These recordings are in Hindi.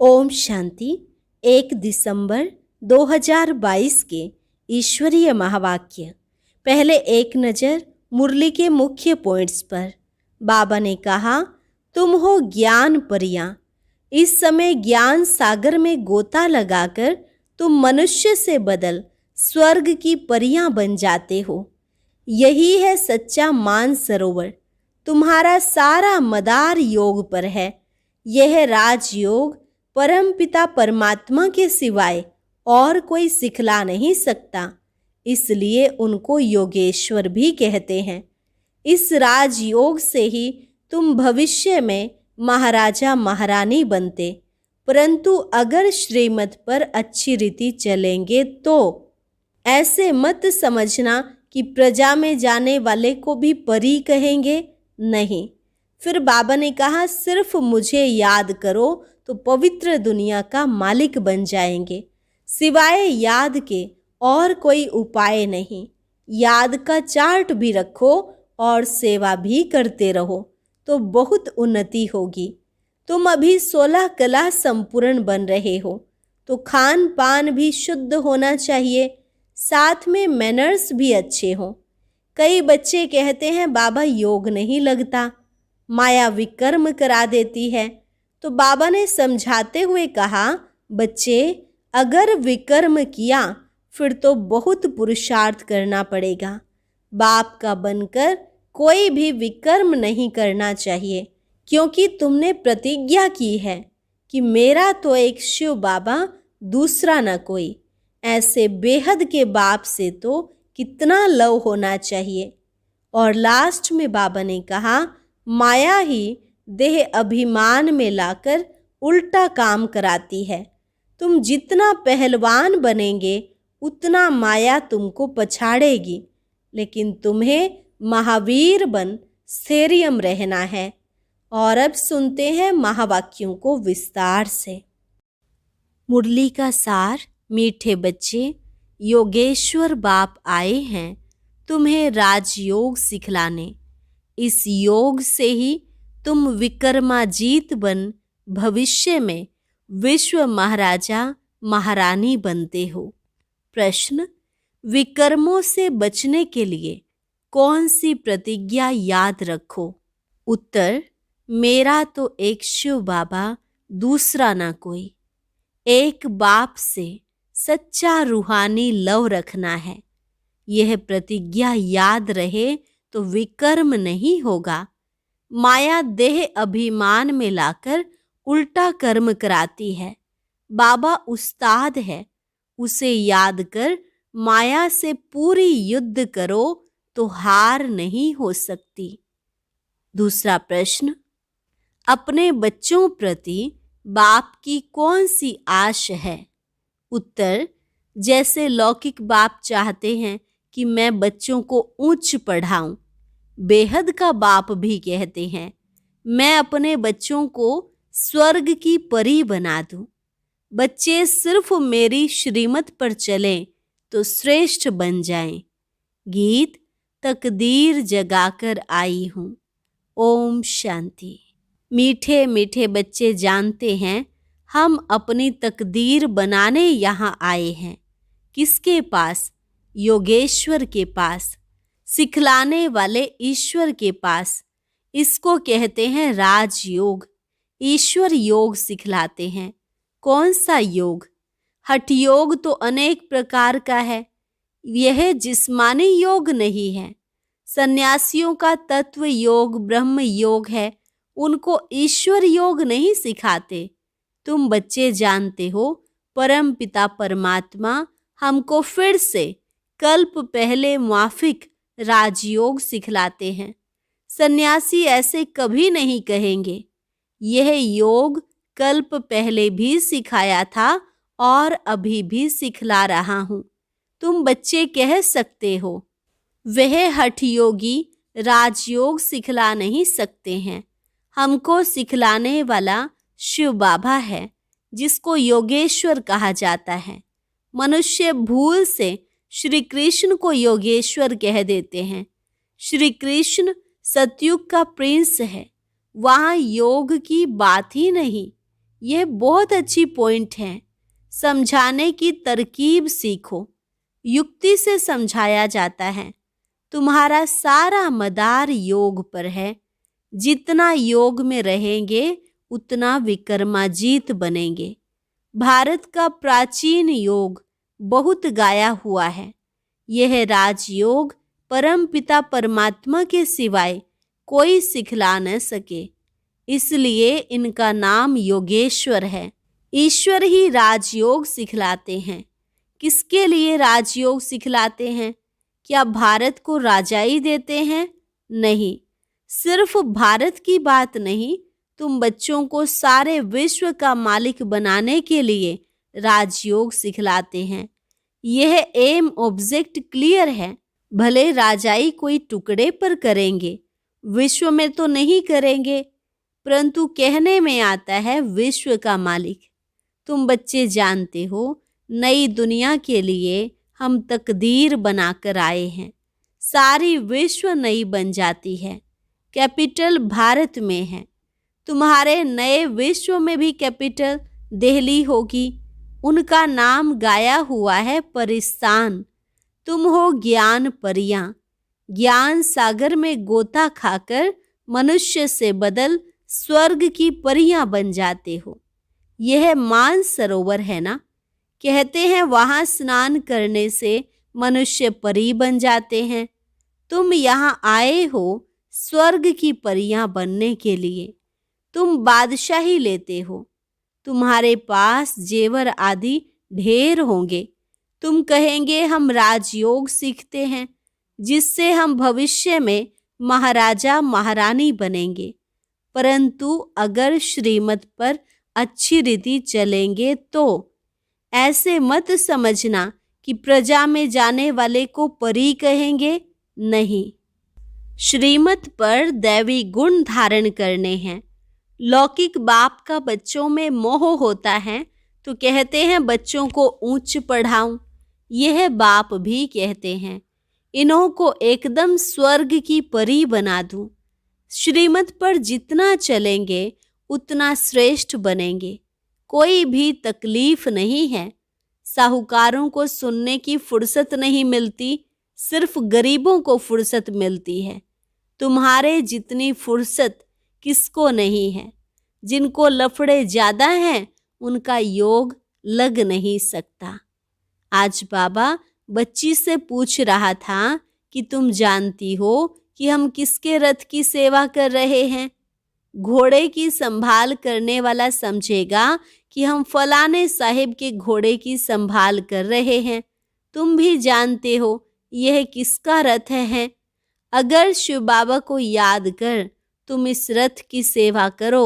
ओम शांति। 1 दिसंबर 2022 के ईश्वरीय महावाक्य। पहले एक नज़र मुरली के मुख्य पॉइंट्स पर। बाबा ने कहा, तुम हो ज्ञान परियां। इस समय ज्ञान सागर में गोता लगाकर तुम मनुष्य से बदल स्वर्ग की परियां बन जाते हो। यही है सच्चा मान सरोवर। तुम्हारा सारा मदार योग पर है। यह राजयोग परमपिता परमात्मा के सिवाय और कोई सिखला नहीं सकता, इसलिए उनको योगेश्वर भी कहते हैं। इस राजयोग से ही तुम भविष्य में महाराजा महारानी बनते, परंतु अगर श्रीमत पर अच्छी रीति चलेंगे तो। ऐसे मत समझना कि प्रजा में जाने वाले को भी परी कहेंगे, नहीं। फिर बाबा ने कहा, सिर्फ मुझे याद करो तो पवित्र दुनिया का मालिक बन जाएंगे। सिवाय याद के और कोई उपाय नहीं। याद का चार्ट भी रखो और सेवा भी करते रहो तो बहुत उन्नति होगी। तुम अभी 16 कला संपूर्ण बन रहे हो तो खान पान भी शुद्ध होना चाहिए, साथ में मैनर्स भी अच्छे हों। कई बच्चे कहते हैं, बाबा योग नहीं लगता, माया विकर्म करा देती है। तो बाबा ने समझाते हुए कहा, बच्चे अगर विकर्म किया फिर तो बहुत पुरुषार्थ करना पड़ेगा। बाप का बनकर कोई भी विकर्म नहीं करना चाहिए, क्योंकि तुमने प्रतिज्ञा की है कि मेरा तो एक शिव बाबा, दूसरा न कोई। ऐसे बेहद के बाप से तो कितना लव होना चाहिए। और लास्ट में बाबा ने कहा, माया ही देह अभिमान में लाकर उल्टा काम कराती है। तुम जितना पहलवान बनेंगे उतना माया तुमको पछाड़ेगी, लेकिन तुम्हें महावीर बन स्थैर्यम रहना है। और अब सुनते हैं महावाक्यों को विस्तार से। मुरली का सार। मीठे बच्चे, योगेश्वर बाप आए हैं तुम्हें राजयोग सिखलाने। इस योग से ही तुम विक्रमाजीत बन भविष्य में विश्व महाराजा महारानी बनते हो। प्रश्न, विकर्मों से बचने के लिए कौन सी प्रतिज्ञा याद रखो? उत्तर, मेरा तो एक शिव बाबा, दूसरा ना कोई। एक बाप से सच्चा रूहानी लव रखना है। यह प्रतिज्ञा याद रहे तो विकर्म नहीं होगा। माया देह अभिमान में लाकर उल्टा कर्म कराती है। बाबा उस्ताद है, उसे याद कर माया से पूरी युद्ध करो तो हार नहीं हो सकती। दूसरा प्रश्न, अपने बच्चों प्रति बाप की कौन सी आश है? उत्तर, जैसे लौकिक बाप चाहते हैं कि मैं बच्चों को उच्च पढ़ाऊं, बेहद का बाप भी कहते हैं मैं अपने बच्चों को स्वर्ग की परी बना दूं। बच्चे सिर्फ मेरी श्रीमत पर चलें तो श्रेष्ठ बन जाएं। गीत, तकदीर जगाकर आई हूं। ओम शांति। मीठे मीठे बच्चे जानते हैं हम अपनी तकदीर बनाने यहाँ आए हैं। किसके पास? योगेश्वर के पास, सिखलाने वाले ईश्वर के पास। इसको कहते हैं राजयोग। ईश्वर योग सिखलाते हैं। कौन सा योग? हठ योग तो अनेक प्रकार का है, यह जिस्मानी योग नहीं है। सन्यासियों का तत्व योग ब्रह्म योग है, उनको ईश्वर योग नहीं सिखाते। तुम बच्चे जानते हो परम पिता परमात्मा हमको फिर से कल्प पहले माफिक राजयोग सिखलाते हैं। सन्यासी ऐसे कभी नहीं कहेंगे। यह योग कल्प पहले भी सिखाया था और अभी भी सिखला रहा हूँ। तुम बच्चे कह सकते हो वह हठ योगी राजयोग सिखला नहीं सकते हैं। हमको सिखलाने वाला शिव बाबा है, जिसको योगेश्वर कहा जाता है। मनुष्य भूल से श्री कृष्ण को योगेश्वर कह देते हैं। श्री कृष्ण सतयुग का प्रिंस है, वहाँ योग की बात ही नहीं। यह बहुत अच्छी पॉइंट है। समझाने की तरकीब सीखो। युक्ति से समझाया जाता है। तुम्हारा सारा मदार योग पर है। जितना योग में रहेंगे उतना विक्रमाजीत बनेंगे। भारत का प्राचीन योग बहुत गाया हुआ है। यह राजयोग परम पिता परमात्मा के सिवाय कोई सिखला न सके, इसलिए इनका नाम योगेश्वर है। ईश्वर ही राजयोग सिखलाते हैं। किसके लिए राजयोग सिखलाते हैं? क्या भारत को राजाई देते हैं? नहीं। सिर्फ भारत की बात नहीं, तुम बच्चों को सारे विश्व का मालिक बनाने के लिए राजयोग सिखलाते हैं। यह एम ऑब्जेक्ट क्लियर है। भले राजाई कोई टुकड़े पर करेंगे, विश्व में तो नहीं करेंगे, परंतु कहने में आता है विश्व का मालिक। तुम बच्चे जानते हो, नई दुनिया के लिए हम तकदीर बनाकर आए हैं। सारी विश्व नई बन जाती है। कैपिटल भारत में है। तुम्हारे नए विश्व में भी कैपिटल दिल्ली होगी। उनका नाम गाया हुआ है परिस्तान। तुम हो ज्ञान परियां। ज्ञान सागर में गोता खाकर मनुष्य से बदल स्वर्ग की परियां बन जाते हो। यह मान सरोवर है ना? कहते हैं वहां स्नान करने से मनुष्य परी बन जाते हैं। तुम यहाँ आए हो स्वर्ग की परियां बनने के लिए। तुम बादशाही लेते हो। तुम्हारे पास जेवर आदि ढेर होंगे। तुम कहेंगे हम राजयोग सीखते हैं, जिससे हम भविष्य में महाराजा महारानी बनेंगे। परंतु अगर श्रीमत पर अच्छी रीति चलेंगे तो ऐसे मत समझना कि प्रजा में जाने वाले को परी कहेंगे। नहीं, श्रीमत पर दैवी गुण धारण करने हैं। लौकिक बाप का बच्चों में मोह होता है तो कहते हैं बच्चों को ऊंच पढ़ाऊं। यह बाप भी कहते हैं इन्हों को एकदम स्वर्ग की परी बना दूं। श्रीमत पर जितना चलेंगे उतना श्रेष्ठ बनेंगे। कोई भी तकलीफ नहीं है। साहूकारों को सुनने की फुर्सत नहीं मिलती, सिर्फ गरीबों को फुर्सत मिलती है। तुम्हारे जितनी फुर्सत किसको नहीं है। जिनको लफड़े ज्यादा हैं उनका योग लग नहीं सकता। आज बाबा बच्ची से पूछ रहा था कि तुम जानती हो कि हम किसके रथ की सेवा कर रहे हैं? घोड़े की संभाल करने वाला समझेगा कि हम फलाने साहिब के घोड़े की संभाल कर रहे हैं। तुम भी जानते हो यह किसका रथ है। अगर शिव बाबा को याद कर तुम इस रथ की सेवा करो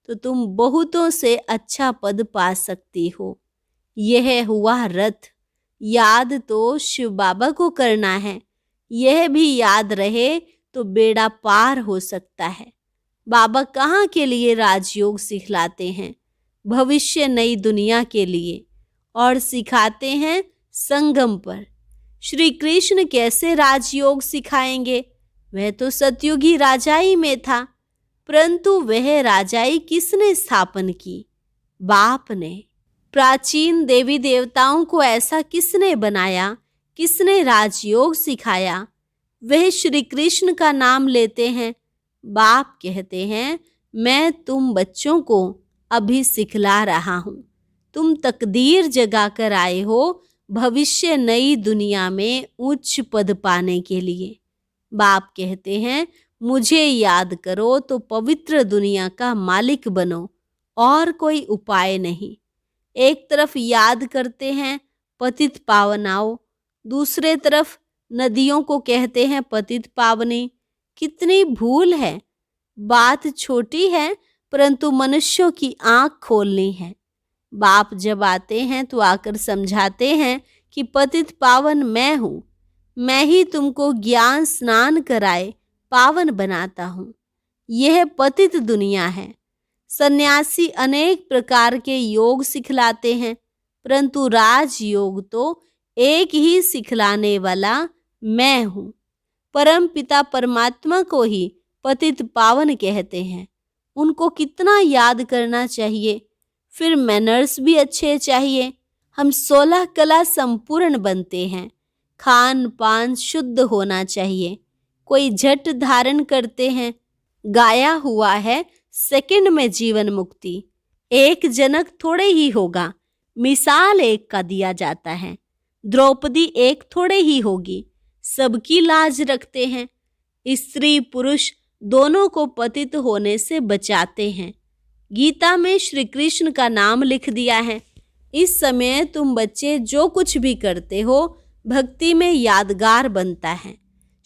तो तुम बहुतों से अच्छा पद पा सकती हो। यह हुआ रथ। याद तो शिव बाबा को करना है। यह भी याद रहे तो बेड़ा पार हो सकता है। बाबा कहाँ के लिए राजयोग सिखलाते हैं? भविष्य नई दुनिया के लिए, और सिखाते हैं संगम पर। श्री कृष्ण कैसे राजयोग सिखाएंगे? वह तो सतयुगी राजाई में था, परंतु वह राजाई किसने स्थापन की? बाप ने। प्राचीन देवी देवताओं को ऐसा किसने बनाया? किसने राजयोग सिखाया? वह श्री कृष्ण का नाम लेते हैं। बाप कहते हैं मैं तुम बच्चों को अभी सिखला रहा हूँ। तुम तकदीर जगा कर आए हो भविष्य नई दुनिया में उच्च पद पाने के लिए। बाप कहते हैं मुझे याद करो तो पवित्र दुनिया का मालिक बनो, और कोई उपाय नहीं। एक तरफ याद करते हैं पतित पावनाओ, दूसरे तरफ नदियों को कहते हैं पतित पावनी। कितनी भूल है। बात छोटी है परंतु मनुष्यों की आंख खोलनी है। बाप जब आते हैं तो आकर समझाते हैं कि पतित पावन मैं हूँ। मैं ही तुमको ज्ञान स्नान कराए पावन बनाता हूँ। यह पतित दुनिया है। सन्यासी अनेक प्रकार के योग सिखलाते हैं, परंतु राजयोग तो एक ही सिखलाने वाला मैं हूँ। परम पिता परमात्मा को ही पतित पावन कहते हैं। उनको कितना याद करना चाहिए। फिर मैनर्स भी अच्छे चाहिए। हम 16 कला संपूर्ण बनते हैं। खान पान शुद्ध होना चाहिए। कोई झट धारण करते हैं। गाया हुआ है, सेकंड में जीवन मुक्ति। एक जनक थोड़े ही होगा, मिसाल एक का दिया जाता है। द्रौपदी एक थोड़े ही होगी, सबकी लाज रखते हैं। स्त्री पुरुष दोनों को पतित होने से बचाते हैं। गीता में श्री कृष्ण का नाम लिख दिया है। इस समय तुम बच्चे जो कुछ भी करते हो, भक्ति में यादगार बनता है।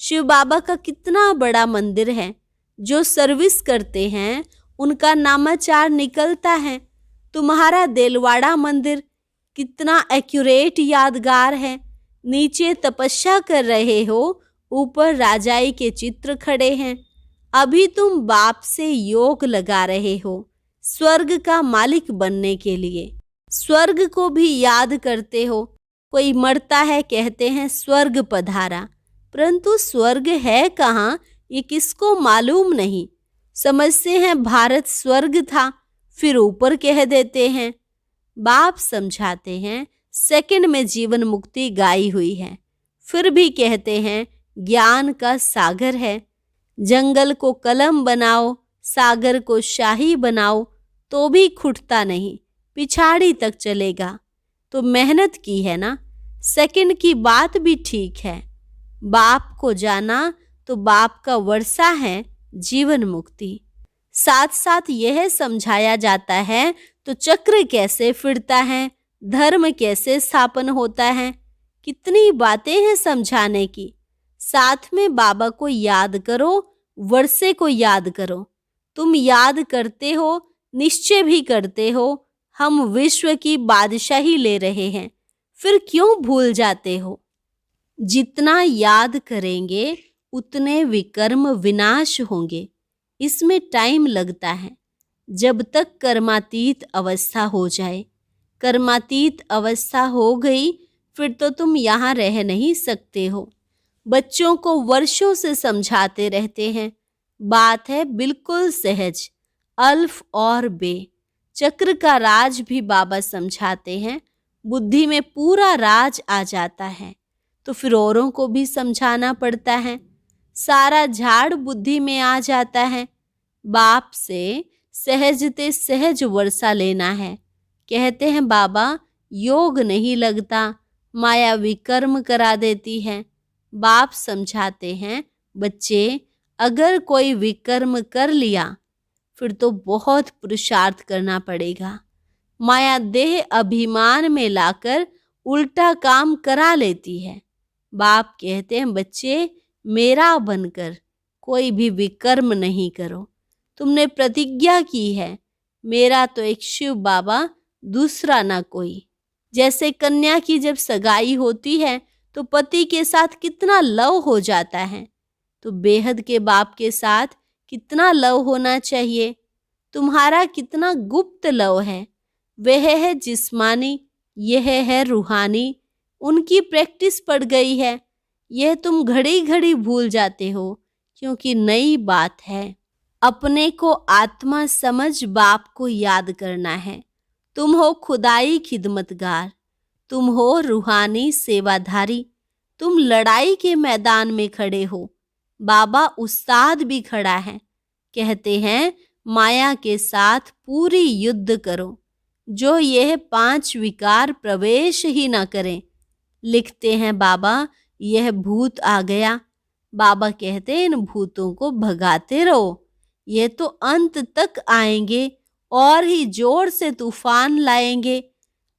शिव बाबा का कितना बड़ा मंदिर है। जो सर्विस करते हैं उनका नामाचार निकलता है। तुम्हारा देलवाड़ा मंदिर कितना एक्यूरेट यादगार है। नीचे तपस्या कर रहे हो, ऊपर राजाई के चित्र खड़े हैं। अभी तुम बाप से योग लगा रहे हो स्वर्ग का मालिक बनने के लिए। स्वर्ग को भी याद करते हो। कोई मरता है, कहते हैं स्वर्ग पधारा, परंतु स्वर्ग है कहाँ ये किसको मालूम नहीं। समझते हैं भारत स्वर्ग था, फिर ऊपर कह देते हैं। बाप समझाते हैं सेकंड में जीवन मुक्ति गाई हुई है, फिर भी कहते हैं ज्ञान का सागर है। जंगल को कलम बनाओ, सागर को शाही बनाओ, तो भी खुटता नहीं, पिछाड़ी तक चलेगा। तो मेहनत की है ना। सेकंड की बात भी ठीक है। बाप को जाना तो बाप का वर्षा है जीवन मुक्ति। साथ साथ यह समझाया जाता है तो चक्र कैसे फिरता है, धर्म कैसे स्थापन होता है। कितनी बातें हैं समझाने की। साथ में बाबा को याद करो, वर्षे को याद करो। तुम याद करते हो, निश्चय भी करते हो, हम विश्व की बादशाही ले रहे हैं, फिर क्यों भूल जाते हो। जितना याद करेंगे उतने विकर्म विनाश होंगे। इसमें टाइम लगता है, जब तक कर्मातीत अवस्था हो जाए। कर्मातीत अवस्था हो गई फिर तो तुम यहाँ रह नहीं सकते हो। बच्चों को वर्षों से समझाते रहते हैं। बात है बिल्कुल सहज, अल्फ और बे। चक्र का राज भी बाबा समझाते हैं। बुद्धि में पूरा राज आ जाता है तो फिर औरों को भी समझाना पड़ता है। सारा झाड़ बुद्धि में आ जाता है। बाप से सहजते सहज वर्षा लेना है। कहते हैं बाबा योग नहीं लगता, माया विकर्म करा देती है। बाप समझाते हैं बच्चे, अगर कोई विकर्म कर लिया फिर तो बहुत पुरुषार्थ करना पड़ेगा। माया देह अभिमान में लाकर उल्टा काम करा लेती है। बाप कहते हैं बच्चे, मेरा बनकर कोई भी विकर्म नहीं करो। तुमने प्रतिज्ञा की है, मेरा तो एक शिव बाबा, दूसरा ना कोई। जैसे कन्या की जब सगाई होती है तो पति के साथ कितना लव हो जाता है, तो बेहद के बाप के साथ कितना लव होना चाहिए। तुम्हारा कितना गुप्त लव है। वह है जिस्मानी, यह है रूहानी। उनकी प्रैक्टिस पड़ गई है। यह तुम घड़ी घड़ी भूल जाते हो क्योंकि नई बात है। अपने को आत्मा समझ बाप को याद करना है। तुम हो खुदाई खिदमतगार, तुम हो रूहानी सेवाधारी। तुम लड़ाई के मैदान में खड़े हो, बाबा उस्ताद भी खड़ा है। कहते हैं माया के साथ पूरी युद्ध करो, जो यह 5 विकार प्रवेश ही न करें। लिखते हैं बाबा यह भूत आ गया। बाबा कहते हैं इन भूतों को भगाते रहो, ये तो अंत तक आएंगे और ही जोर से तूफान लाएंगे।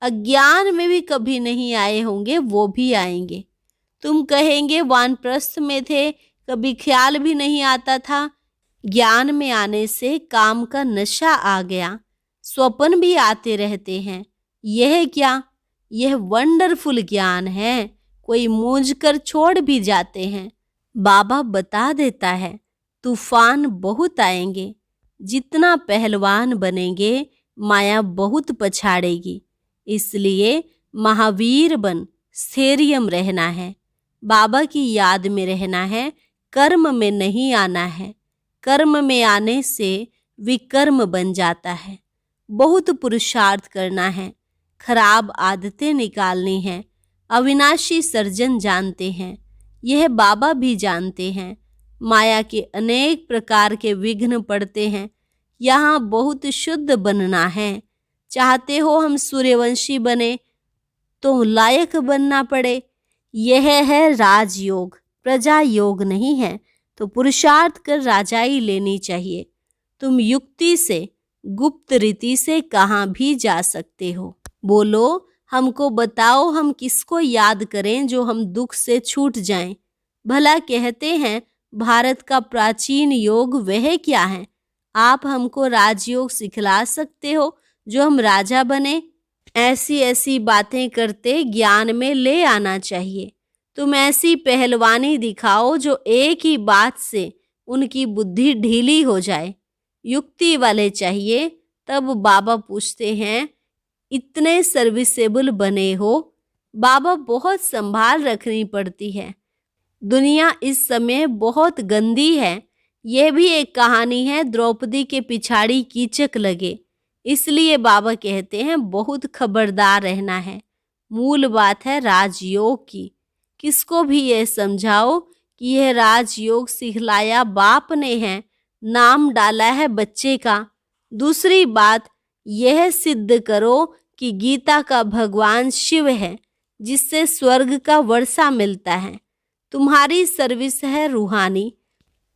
अज्ञान में भी कभी नहीं आए होंगे, वो भी आएंगे। तुम कहेंगे वानप्रस्थ में थे, कभी ख्याल भी नहीं आता था। ज्ञान में आने से काम का नशा आ गया, स्वप्न भी आते रहते हैं। यह क्या? यह वंडरफुल ज्ञान है। कोई मूंझ कर छोड़ भी जाते हैं। बाबा बता देता है तूफान बहुत आएंगे। जितना पहलवान बनेंगे माया बहुत पछाड़ेगी। इसलिए महावीर बन स्थैर्यम रहना है, बाबा की याद में रहना है, कर्म में नहीं आना है। कर्म में आने से विकर्म बन जाता है। बहुत पुरुषार्थ करना है, खराब आदतें निकालनी हैं। अविनाशी सर्जन जानते हैं, यह बाबा भी जानते हैं। माया के अनेक प्रकार के विघ्न पड़ते हैं, यहाँ बहुत शुद्ध बनना है। चाहते हो हम सूर्यवंशी बने तो लायक बनना पड़े। यह है राजयोग, प्रजा योग नहीं है। तो पुरुषार्थ कर राजाई लेनी चाहिए। तुम युक्ति से, गुप्त रीति से कहाँ भी जा सकते हो। बोलो, हमको बताओ हम किसको याद करें जो हम दुख से छूट जाएं। भला कहते हैं भारत का प्राचीन योग वह क्या है? आप हमको राजयोग सिखला सकते हो जो हम राजा बने? ऐसी ऐसी बातें करते ज्ञान में ले आना चाहिए। तुम ऐसी पहलवानी दिखाओ जो एक ही बात से उनकी बुद्धि ढीली हो जाए। युक्ति वाले चाहिए। तब बाबा पूछते हैं, इतने सर्विसेबल बने हो? बाबा, बहुत संभाल रखनी पड़ती है। दुनिया इस समय बहुत गंदी है। यह भी एक कहानी है, द्रौपदी के पिछाड़ी कीचक लगे। इसलिए बाबा कहते हैं बहुत खबरदार रहना है। मूल बात है राजयोग की। किसको भी यह समझाओ कि यह राजयोग सिखलाया बाप ने है, नाम डाला है बच्चे का। दूसरी बात, यह सिद्ध करो कि गीता का भगवान शिव है, जिससे स्वर्ग का वर्षा मिलता है। तुम्हारी सर्विस है रूहानी।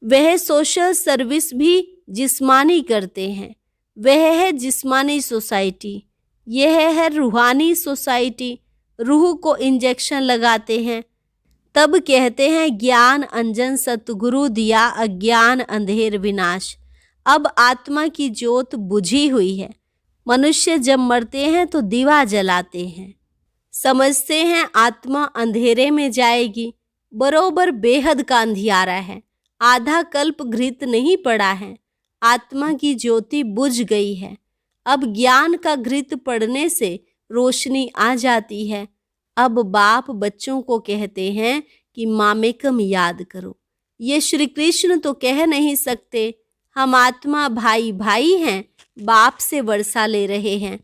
वह सोशल सर्विस भी जिस्मानी करते हैं। वह है जिस्मानी सोसाइटी, यह है रूहानी सोसाइटी। रूह को इंजेक्शन लगाते हैं, तब कहते हैं ज्ञान अंजन सतगुरु दिया, अज्ञान अंधेर विनाश। अब आत्मा की ज्योत बुझी हुई है। मनुष्य जब मरते हैं तो दीवा जलाते हैं, समझते हैं आत्मा अंधेरे में जाएगी। बरोबर बेहद का अंधियारा है, आधा कल्प घृत नहीं पड़ा है। आत्मा की ज्योति बुझ गई है। अब ज्ञान का घृत पड़ने से रोशनी आ जाती है। अब बाप बच्चों को कहते हैं कि मामेकम याद करो। ये श्री कृष्ण तो कह नहीं सकते, हम आत्मा भाई भाई हैं, बाप से वर्षा ले रहे हैं।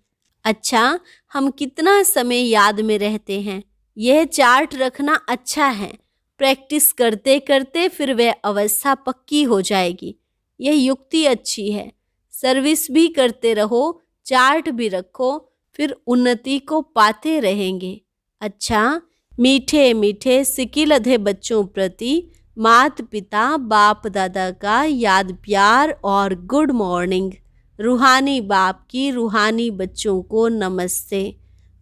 अच्छा, हम कितना समय याद में रहते हैं? यह चार्ट रखना अच्छा है। प्रैक्टिस करते करते फिर वह अवस्था पक्की हो जाएगी। यह युक्ति अच्छी है। सर्विस भी करते रहो, चार्ट भी रखो, फिर उन्नति को पाते रहेंगे। अच्छा, मीठे मीठे सिकिलधे बच्चों प्रति माता पिता बाप दादा का याद प्यार और गुड मॉर्निंग। रूहानी बाप की रूहानी बच्चों को नमस्ते।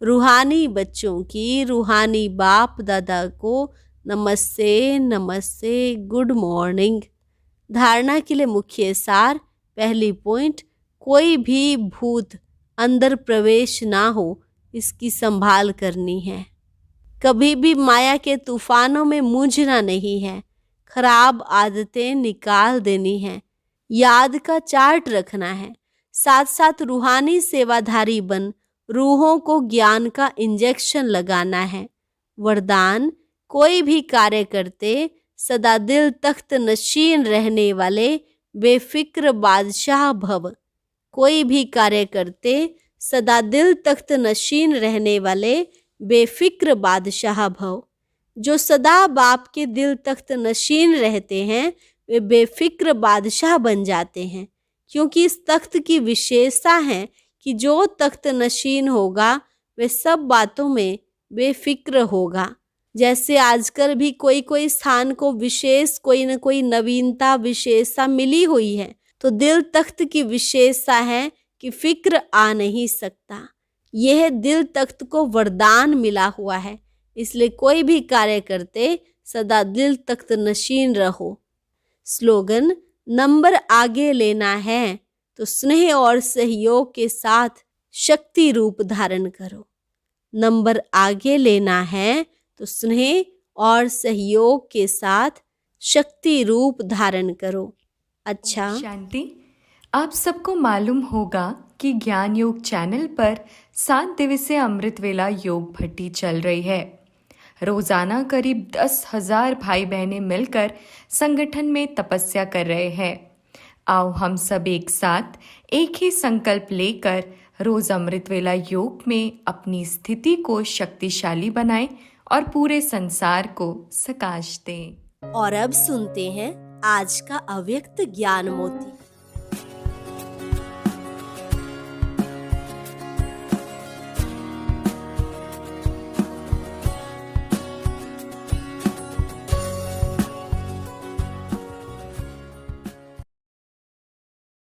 रूहानी बच्चों की रूहानी बाप दादा को नमस्ते नमस्ते, गुड मॉर्निंग। धारणा के लिए मुख्य सार। पहली पॉइंट, कोई भी भूत अंदर प्रवेश ना हो, इसकी संभाल करनी है। कभी भी माया के तूफानों में मूंझना नहीं है। खराब आदतें निकाल देनी है। याद का चार्ट रखना है। साथ साथ रूहानी सेवाधारी बन रूहों को ज्ञान का इंजेक्शन लगाना है। वरदान, कोई भी कार्य करते सदा दिल तख्त नशीन रहने वाले बेफिक्र बादशाह भव। कोई भी कार्य करते सदा दिल तख्त नशीन रहने वाले बेफिक्र बादशाह भव। जो सदा बाप के दिल तख्त नशीन रहते हैं वे बेफिक्र बादशाह बन जाते हैं, क्योंकि इस तख्त की विशेषता है कि जो तख्त नशीन होगा वे सब बातों में बेफिक्र होगा। जैसे आजकल भी कोई कोई स्थान को विशेष कोई न कोई नवीनता विशेषता मिली हुई है, तो दिल तख्त की विशेषता है कि फिक्र आ नहीं सकता। यह दिल तख्त को वरदान मिला हुआ है, इसलिए कोई भी कार्य करते सदा दिल तख्त नशीन रहो। स्लोगन, नंबर आगे लेना है तो स्नेह और सहयोग के साथ शक्ति रूप धारण करो। नंबर आगे लेना है तो स्नेह और सहयोग के साथ शक्ति रूप धारण करो। अच्छा, शांति। आप सबको मालूम होगा कि ज्ञान योग चैनल पर 7 दिवसीय अमृत वेला योग भट्टी चल रही है। रोजाना करीब 10,000 भाई बहनें मिलकर संगठन में तपस्या कर रहे हैं। आओ हम सब एक साथ एक ही संकल्प लेकर रोज अमृत वेला योग में अपनी स्थिति को शक्तिशाली बनाएं और पूरे संसार को सकाश दें। और अब सुनते हैं आज का अव्यक्त ज्ञान मोती।